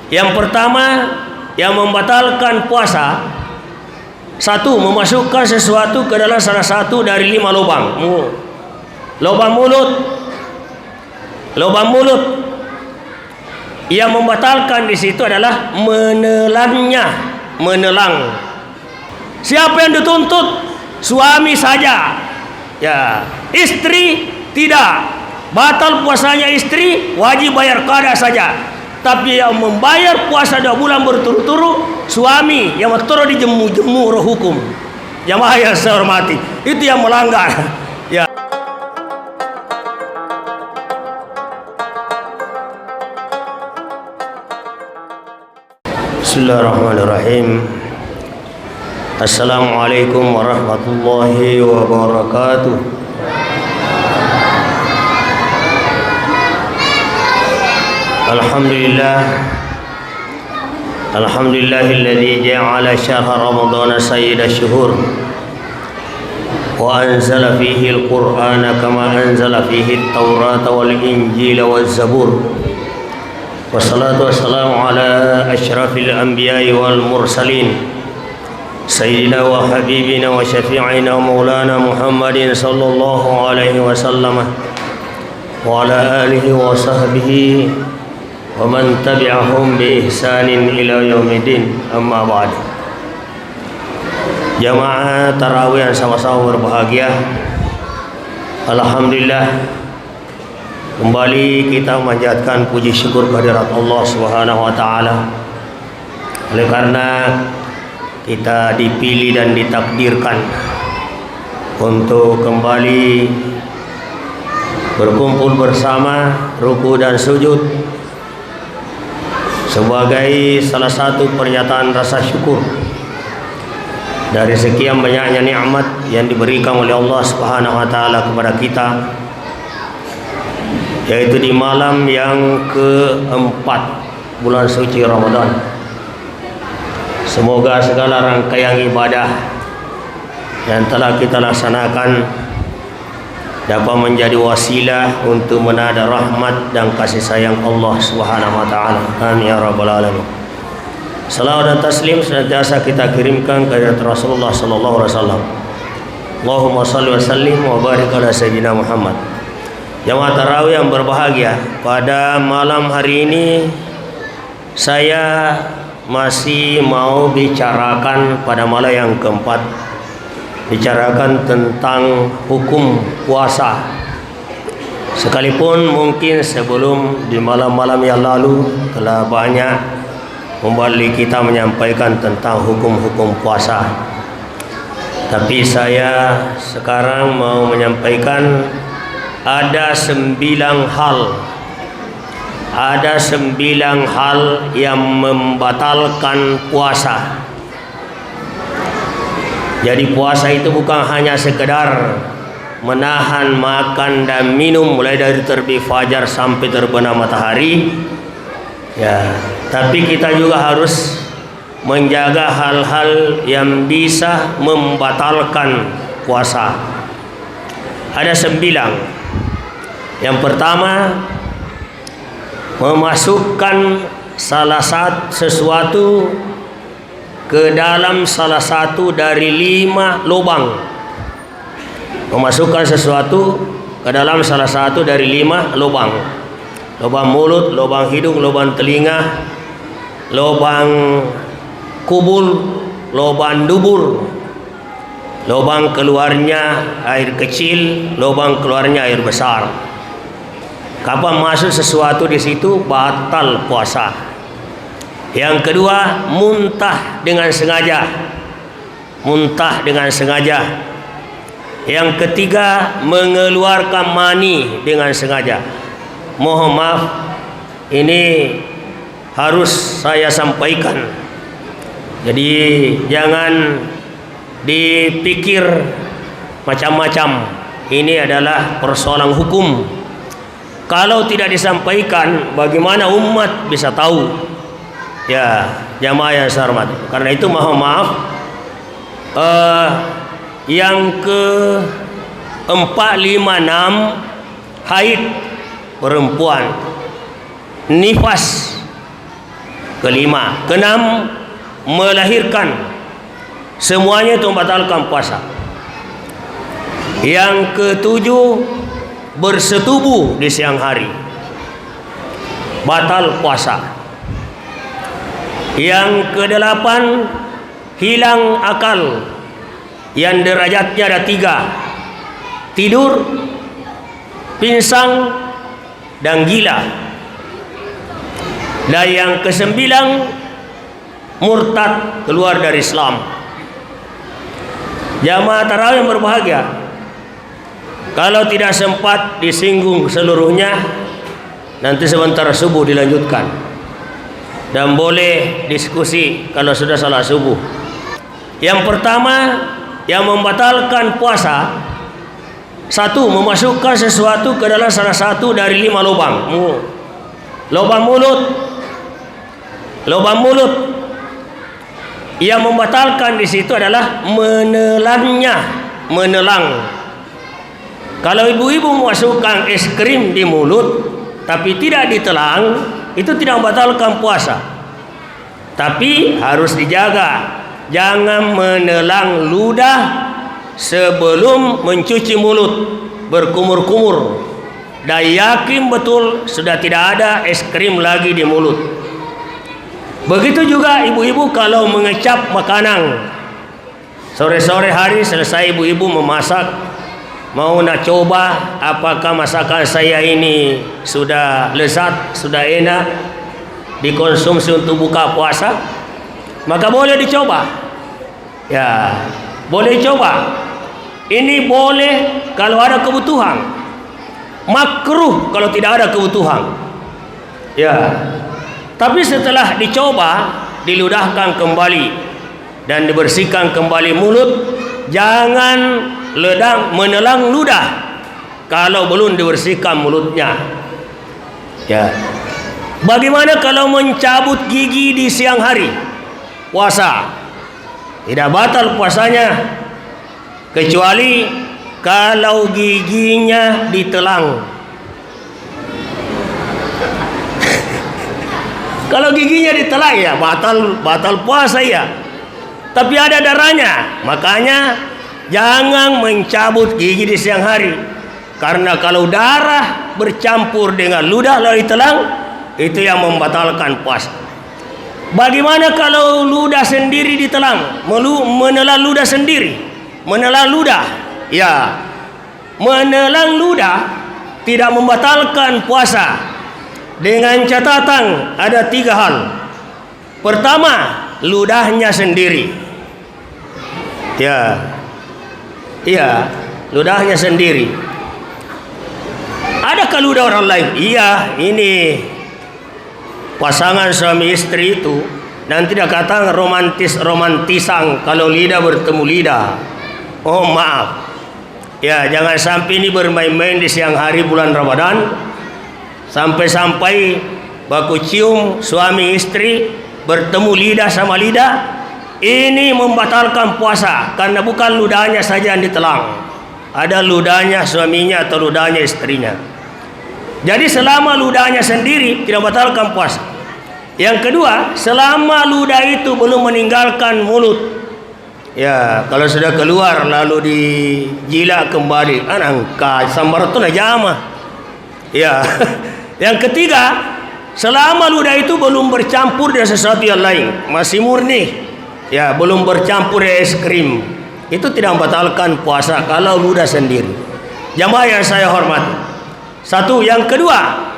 Yang pertama yang membatalkan puasa, satu, memasukkan sesuatu ke dalam salah satu dari 5 lubang. Lubang mulut. Yang membatalkan di situ adalah menelang. Siapa yang dituntut? Suami saja. Ya, istri tidak. Batal puasanya istri, wajib bayar qada saja. Tapi yang membayar puasa 2 bulan berturut-turut suami yang terus dijemu-jemu roh hukum. Jamaah yang saya hormati, itu yang melanggar. Ya. Bismillahirrahmanirrahim. Assalamualaikum warahmatullahi wabarakatuh. Alhamdulillahilladzi ja'ala syahra ramadhana sayyida syuhur wa anzala fihi al-Qur'ana kama anzala fihi at-Taurata wal Injila waz Zabur. Wassalatu wassalamu ala asyrafil anbiya'i wal mursalin sayyidina wa habibina wa syafi'ina maulana Muhammadin sallallahu alaihi wasallam wa ala alihi wa sahbihi wa man tabi'ahum bi ihsanin ila yaumiddin. Amma ba'd. Jamaah tarawih yang sama-sama berbahagia, alhamdulillah kembali kita memanjatkan puji syukur kehadirat Allah Subhanahu wa taala. Oleh karena kita dipilih dan ditakdirkan untuk kembali berkumpul bersama, ruku dan sujud sebagai salah satu pernyataan rasa syukur dari sekian banyaknya nikmat yang diberikan oleh Allah Subhanahu wa taala kepada kita, yaitu di malam yang keempat bulan suci Ramadan. Semoga segala rangkaian ibadah yang telah kita laksanakan dapat menjadi wasilah untuk menada rahmat dan kasih sayang Allah Subhanahu wa taala. Amin ya rabbal alamin. Salawat dan taslim senantiasa kita kirimkan kepada Rasulullah sallallahu alaihi wasallam. Allahumma shalli wa sallim wa barik ala sayyidina Muhammad. Jamaah tarawih yang berbahagia, pada malam hari ini saya masih mau bicarakan pada malam yang keempat, bicarakan tentang hukum puasa. Sekalipun mungkin sebelum di malam-malam yang lalu telah banyak membalik kita menyampaikan tentang hukum-hukum puasa, tapi saya sekarang mau menyampaikan ada 9 hal yang membatalkan puasa. Jadi puasa itu bukan hanya sekedar menahan makan dan minum mulai dari terbit fajar sampai terbenam matahari, ya, tapi kita juga harus menjaga hal-hal yang bisa membatalkan puasa. Ada 9. Yang pertama, memasukkan sesuatu ke dalam salah satu dari 5 lubang. Memasukkan sesuatu ke dalam salah satu dari 5 lubang. Lubang mulut, lubang hidung, lubang telinga, lubang kubul, lubang dubur, lubang keluarnya air kecil, lubang keluarnya air besar. Kapan masuk sesuatu di situ, batal puasa. Yang kedua, muntah dengan sengaja. Yang ketiga, mengeluarkan mani dengan sengaja. Mohon maaf, ini harus saya sampaikan. Jadi jangan dipikir macam-macam. Ini adalah persoalan hukum. Kalau tidak disampaikan, bagaimana umat bisa tahu? Ya, jamaah yang saya hormati. Karena itu mohon maaf. Yang ke-4, 5, 6, haid perempuan, nifas kelima. Keenam, melahirkan. Semuanya itu membatalkan puasa. Yang ketujuh, bersetubuh di siang hari, batal puasa. Yang kedelapan, hilang akal, yang derajatnya ada tiga: tidur, pinsang, dan gila. Dan yang kesembilan, murtad, keluar dari Islam. Jamaah tarawih yang berbahagia, kalau tidak sempat disinggung seluruhnya, nanti sebentar subuh dilanjutkan, dan boleh diskusi kalau sudah salat subuh. Yang pertama, yang membatalkan puasa, satu, memasukkan sesuatu ke dalam salah satu dari 5 lubang. Lubang mulut. Lubang mulut. Yang membatalkan di situ adalah menelannya, menelang. Kalau ibu-ibu memasukkan es krim di mulut tapi tidak ditelang, itu tidak membatalkan puasa. Tapi harus dijaga, jangan menelang ludah sebelum mencuci mulut, berkumur-kumur, dan yakin betul sudah tidak ada es krim lagi di mulut. Begitu juga ibu-ibu kalau mengecap makanan. Sore-sore hari selesai ibu-ibu memasak, mau nak coba apakah masakan saya ini sudah lezat, sudah enak dikonsumsi untuk buka puasa, maka boleh dicoba. Ya, boleh coba. Ini boleh kalau ada kebutuhan, makruh kalau tidak ada kebutuhan. Ya, tapi setelah dicoba, diludahkan kembali dan dibersihkan kembali mulut. Jangan menelang ludah kalau belum dibersihkan mulutnya. Ya. Bagaimana kalau mencabut gigi di siang hari puasa? Tidak batal puasanya, kecuali kalau giginya ditelang. Kalau giginya ditelan, ya batal puasa ya. Tapi ada darahnya, makanya jangan mencabut gigi di siang hari. Karena kalau darah bercampur dengan ludah lalu ditelan, itu yang membatalkan puasa. Bagaimana kalau ludah sendiri ditelan? Menelan ludah sendiri, menelan ludah. Ya, menelan ludah tidak membatalkan puasa. Dengan catatan ada 3 hal. Pertama, ludahnya sendiri. Ya, ludahnya sendiri. Adakah ludah orang lain? Iya, ini pasangan suami istri itu nanti dia kata romantisan kalau lidah bertemu lidah. Oh maaf. Ya, jangan sampai ini bermain-main di siang hari bulan Ramadan. Sampai-sampai baku cium suami istri bertemu lidah sama lidah, ini membatalkan puasa karena bukan ludahnya saja yang ditelang, ada ludahnya suaminya atau ludahnya istrinya. Jadi selama ludahnya sendiri tidak membatalkan puasa. Yang kedua, selama ludah itu belum meninggalkan mulut. Ya, kalau sudah keluar lalu dijila kembali, anangka sambar itu najama. Ya. Yang ketiga, selama ludah itu belum bercampur dengan sesuatu yang lain, masih murni, ya, belum bercampur dengan es krim, itu tidak membatalkan puasa kalau ludah sendiri. Jamaah yang saya hormati, satu. Yang kedua,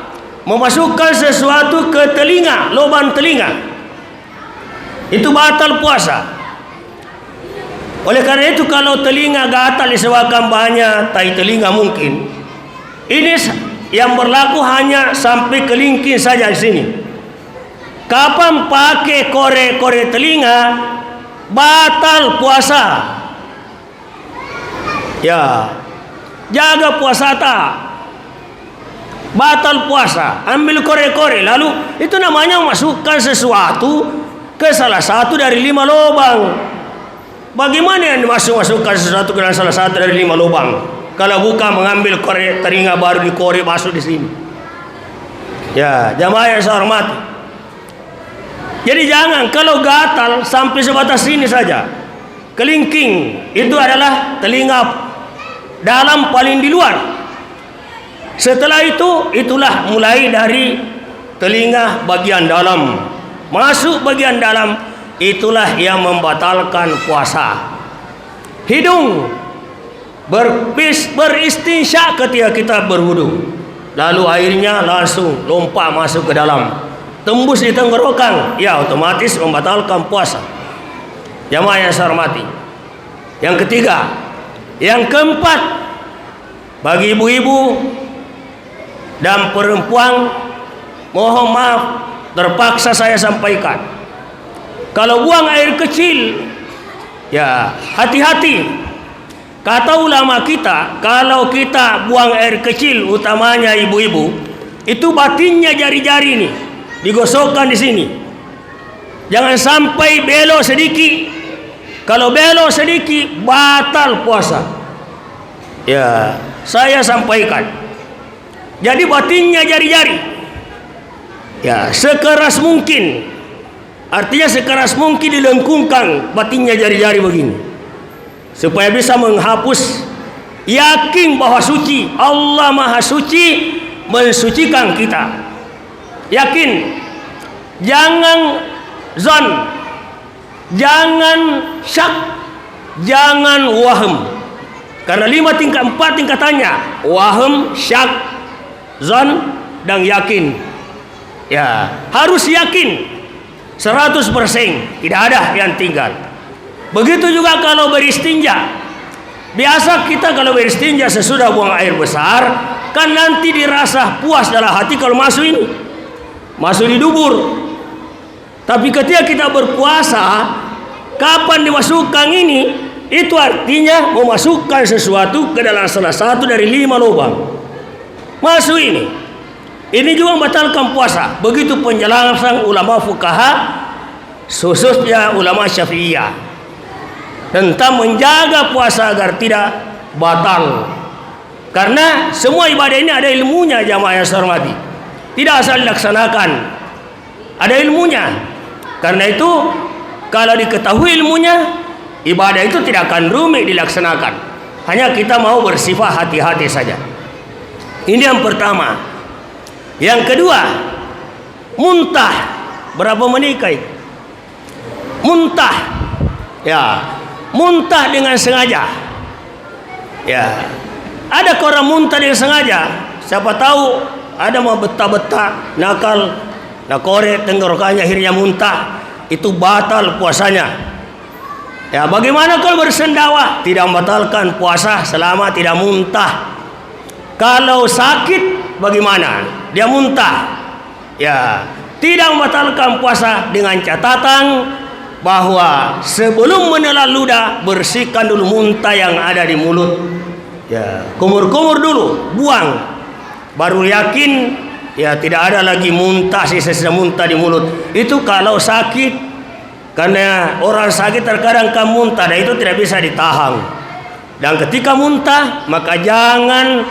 memasukkan sesuatu ke telinga, lubang telinga, itu batal puasa. Oleh karena itu, kalau telinga gatal disebabkan banyak tai telinga mungkin, ini yang berlaku hanya sampai kelingking saja di sini. Kapan pakai korek-korek telinga, batal puasa. Ya, jaga puasa tak, batal puasa. Ambil korek-korek, lalu itu namanya masukkan sesuatu ke salah satu dari 5 lubang. Bagaimana yang masukkan sesuatu ke dalam salah satu dari 5 lubang? Kalau bukan mengambil korek telinga baru dikorek masuk di sini. Ya, jamaah yang saya hormati. Jadi jangan kalau gatal sampai sebatas sini saja. Kelingking itu adalah telinga dalam paling di luar. Setelah itu, itulah mulai dari telinga bagian dalam masuk bagian dalam, itulah yang membatalkan puasa. Hidung beristinsyak ketika kita berwudu, lalu airnya langsung lompat masuk ke dalam, tembus di tenggorokan, ya otomatis membatalkan puasa. Jamaah yang saya hormati. Yang ketiga, yang keempat, bagi ibu-ibu dan perempuan, mohon maaf terpaksa saya sampaikan, kalau buang air kecil, ya hati-hati. Kata ulama kita, kalau kita buang air kecil, utamanya ibu-ibu, itu batinnya jari-jari nih digosokkan di sini. Jangan sampai belok sedikit. Kalau belok sedikit batal puasa. Ya, saya sampaikan. Jadi batinnya jari-jari. Ya, sekeras mungkin. Artinya sekeras mungkin dilengkungkan batinnya jari-jari begini, supaya bisa menghapus. Yakin bahwa suci, Allah Maha Suci mensucikan kita. Yakin. Jangan zon, jangan syak, jangan wahm. Karena 4 tingkatannya: wahm, syak, zon, dan yakin. Ya, harus yakin 100%, tidak ada yang tinggal. Begitu juga kalau beristinja. Biasa kita kalau beristinja sesudah buang air besar, kan nanti dirasa puas dalam hati kalau masuk ini, masuk di dubur. Tapi ketika kita berpuasa, kapan dimasukkan ini, itu artinya memasukkan sesuatu ke dalam salah satu dari 5 lubang. Masuk ini. Ini juga membatalkan puasa. Begitu penjelasan ulama fuqaha, khususnya ulama Syafi'iyah, tentang menjaga puasa agar tidak batal. Karena semua ibadah ini ada ilmunya, jamaah yang saya hormati. Tidak asal dilaksanakan, ada ilmunya. Karena itu kalau diketahui ilmunya, ibadah itu tidak akan rumit dilaksanakan. Hanya kita mau bersifat hati-hati saja. Ini yang pertama. Yang kedua, muntah. Berapa menit? Muntah. Ya, muntah dengan sengaja. Ya, ada orang muntah dengan sengaja. Siapa tahu ada mau betah-betah, nakal, nakore tenggorokannya akhirnya muntah. Itu batal puasanya. Ya, bagaimana kalau bersendawa? Tidak membatalkan puasa selama tidak muntah. Kalau sakit bagaimana? Dia muntah. Ya, tidak membatalkan puasa dengan catatan bahwa sebelum menelan ludah bersihkan dulu muntah yang ada di mulut. Ya, kumur-kumur dulu, buang. Baru yakin ya tidak ada lagi muntah, sisa-sisa muntah di mulut. Itu kalau sakit. Karena orang sakit terkadang kan muntah dan itu tidak bisa ditahan. Dan ketika muntah, maka jangan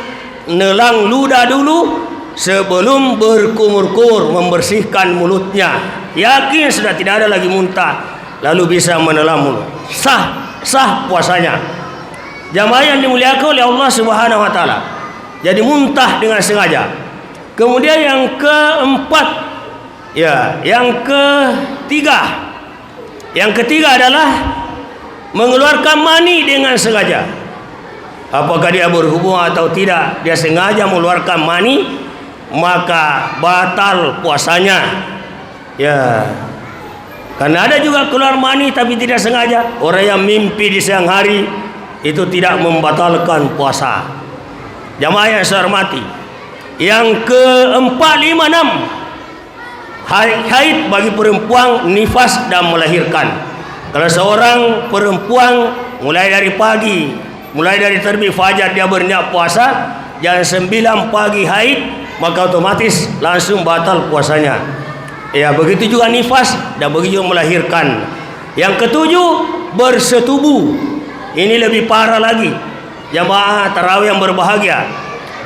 nelang ludah dulu sebelum berkumur-kumur, membersihkan mulutnya. Yakin sudah tidak ada lagi muntah, lalu bisa menelan mulut. Sah puasanya. Jamaah yang dimuliakan oleh Allah Subhanahu wa taala. Jadi muntah dengan sengaja. Kemudian yang keempat, ya, yang ketiga. Yang ketiga adalah mengeluarkan mani dengan sengaja. Apakah dia berhubungan atau tidak, dia sengaja mengeluarkan mani, maka batal puasanya. Ya, karena ada juga keluar mani tapi tidak sengaja. Orang yang mimpi di siang hari itu tidak membatalkan puasa. Jamaah yang saya hormati, yang keempat, 5, 6, haid bagi perempuan, nifas dan melahirkan. Kalau seorang perempuan mulai dari pagi, mulai dari terbit fajar dia berniat puasa, jam 9 pagi haid, maka otomatis langsung batal puasanya. Ya, begitu juga nifas dan begitu juga melahirkan. Yang ketujuh, bersetubuh. Ini lebih parah lagi. Jamaah tarawih yang berbahagia,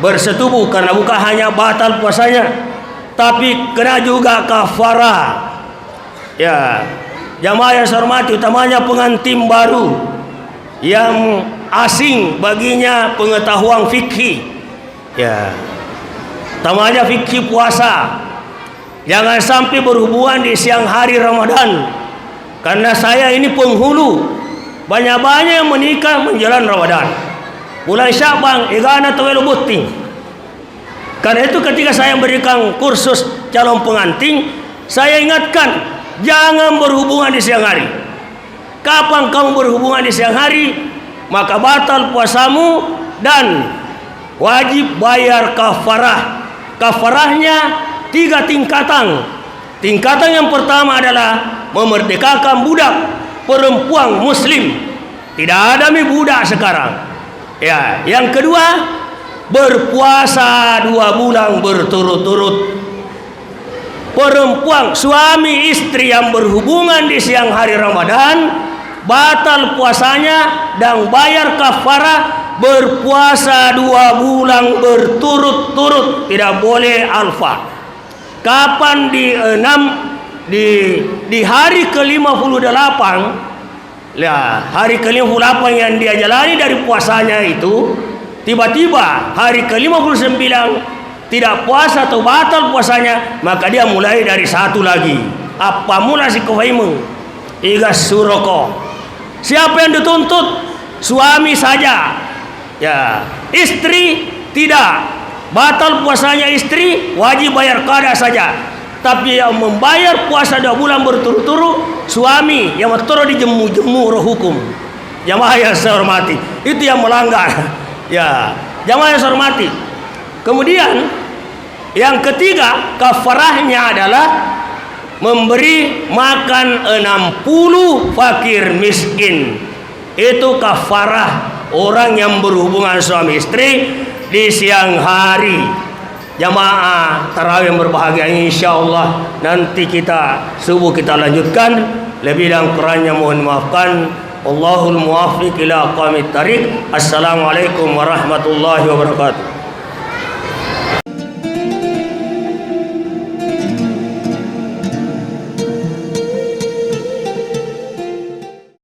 bersetubuh karena bukan hanya batal puasanya, tapi kena juga kafarah. Ya, jamaah yang saya hormati, utamanya pengantin baru yang asing baginya pengetahuan fikih. Ya, utamanya fikih puasa. Jangan sampai berhubungan di siang hari Ramadan, karena saya ini penghulu. Banyak-banyak yang menikah menjelang Ramadan. Bulan Sya'ban, igana tawelu buting. Karena itu ketika saya memberikan kursus calon pengantin, saya ingatkan, jangan berhubungan di siang hari. Kapan kamu berhubungan di siang hari, maka batal puasamu dan wajib bayar kafarah. Kafarahnya 3 tingkatan. Tingkatan yang pertama adalah memerdekakan budak perempuan muslim. Tidak ada budak sekarang. Ya, yang kedua, berpuasa 2 bulan berturut-turut. Perempuan suami istri yang berhubungan di siang hari Ramadan batal puasanya dan bayar kafarah berpuasa 2 bulan berturut-turut. Tidak boleh alfa. Kapan di hari ke-58, ya, hari ke-58 yang dia jalani dari puasanya itu, tiba-tiba hari ke-59 tidak puasa atau batal puasanya, maka dia mulai dari 1 lagi. Apa mula si kefaimu? Igas suroko. Siapa yang dituntut? Suami saja. Ya, istri tidak. Batal puasanya istri, wajib bayar qada saja. Tapi yang membayar puasa 2 bulan berturut-turut, suami yang terus dijemur hukum. Jamaah yang saya hormati, itu yang melanggar. Ya, jamaah yang saya hormati. Kemudian yang ketiga, kafarahnya adalah memberi makan 60 fakir miskin. Itu kafarah orang yang berhubungan suami istri di siang hari. Jamaah tarawih yang berbahagia, insyaallah nanti kita subuh kita lanjutkan. Lebih dan kurangnya mohon maafkan. Allahul muwaffiq ila aqwamit thariq. Assalamualaikum warahmatullahi wabarakatuh.